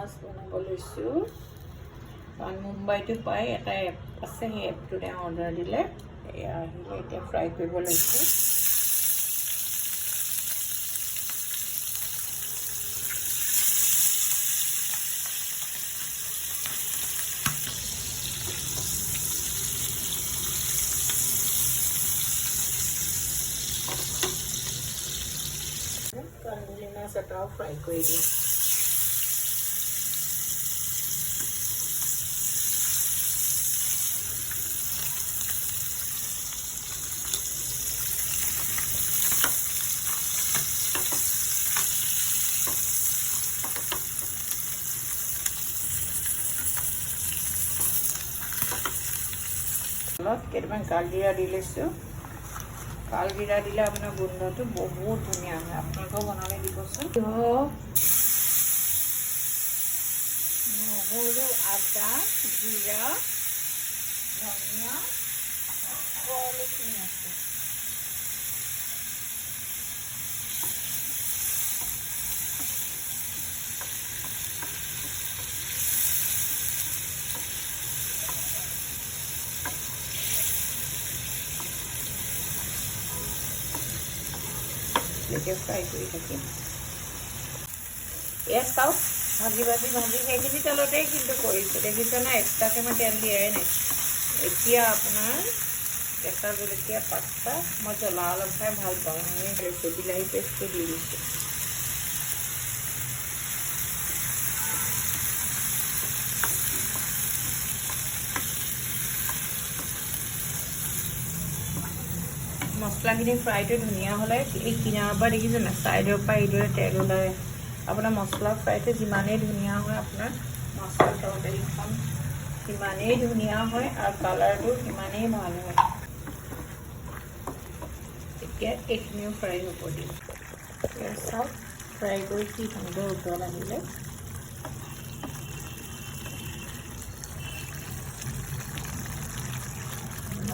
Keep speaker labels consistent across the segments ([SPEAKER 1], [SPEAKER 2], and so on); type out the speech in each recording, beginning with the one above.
[SPEAKER 1] মাছ বনাব লৈছোঁ কাৰণ মুম্বাইতো পাই এটা এপ আছে সেই এপটোতে অৰ্ডাৰ দিলে এয়া আহিলে এতিয়া ফ্ৰাই কৰিব লৈছোঁ কান্দুলি মাছ এটাও ফ্ৰাই কৰি দিওঁ কেইটামান কালজিৰা দি লৈছোঁ কালজিৰা দিলে আপোনাৰ গোন্ধটো বহুত ধুনীয়া হয় আপোনালোকেও বনালে দিবচোন নহৰু আদা জিৰা ধনিয়া সকলোখিনি আছে ফ্ৰাই কৰি থাকিম এয়া চাওক ভাজি সেইখিনি তেলতেই কিন্তু কৰিছোঁ দেখিছে না এক্সট্ৰাকৈ মই তেল দিয়াই নাই এতিয়া আপোনাৰ কেঁচা জলকীয়া 5টা মই জ্বলা অলপ খাই ভাল পাওঁ আমি বিলাহী পেষ্টটো দি দিছোঁ মছলাখিনি ফ্ৰাইটো ধুনীয়া হ'লে এই কিনাৰৰ পৰা দেখিছে না ছাইডৰ পৰা এইদৰে তেল ওলায় আপোনাৰ মছলা ফ্ৰাইটো যিমানেই ধুনীয়া হয় আপোনাৰ মছলা তৰকাৰীখন সিমানেই ধুনীয়া হয় আৰু কালাৰটো সিমানেই ভাল হয় এতিয়া এইখিনিও ফ্ৰাই হ'ব দিম চাওক ফ্ৰাই কৰি কি সুন্দৰ উতল আহিলে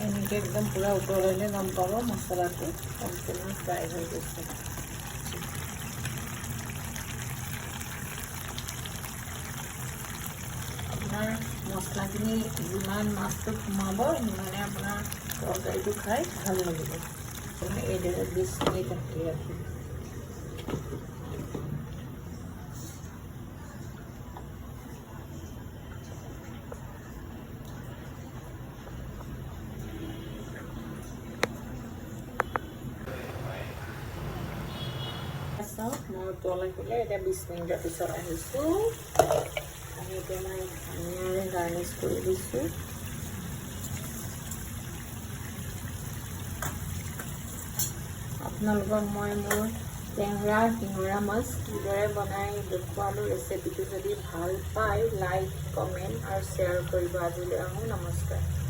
[SPEAKER 1] এনেকৈ একদম পূৰা উতল আহিলে গম পাব মছলাটো সম্পূৰ্ণ ফ্ৰাই হৈ গৈছে আপোনাৰ মছলাখিনি যিমান মাছটো সোমাব সিমানে আপোনাৰ তৰকাৰীটো খাই ভাল লাগিব আপুনি এইদৰে 20 মিনিট ঢাকি ৰাখিব মই উতল আহিলে এতিয়া 20 মিনিটৰ পিছত আহিছোঁ আমি এতিয়া মই ধনিয়াৰে গাৰ্নিছ কৰি দিছোঁ আপোনালোকক মই মোৰ টেঙৰা শিঙৰা মাছ কিদৰে বনাই দেখুৱালোঁ ৰেচিপিটো যদি ভাল পায় লাইক কমেণ্ট আৰু শ্বেয়াৰ কৰিব আজিলৈ আহোঁ নমস্কাৰ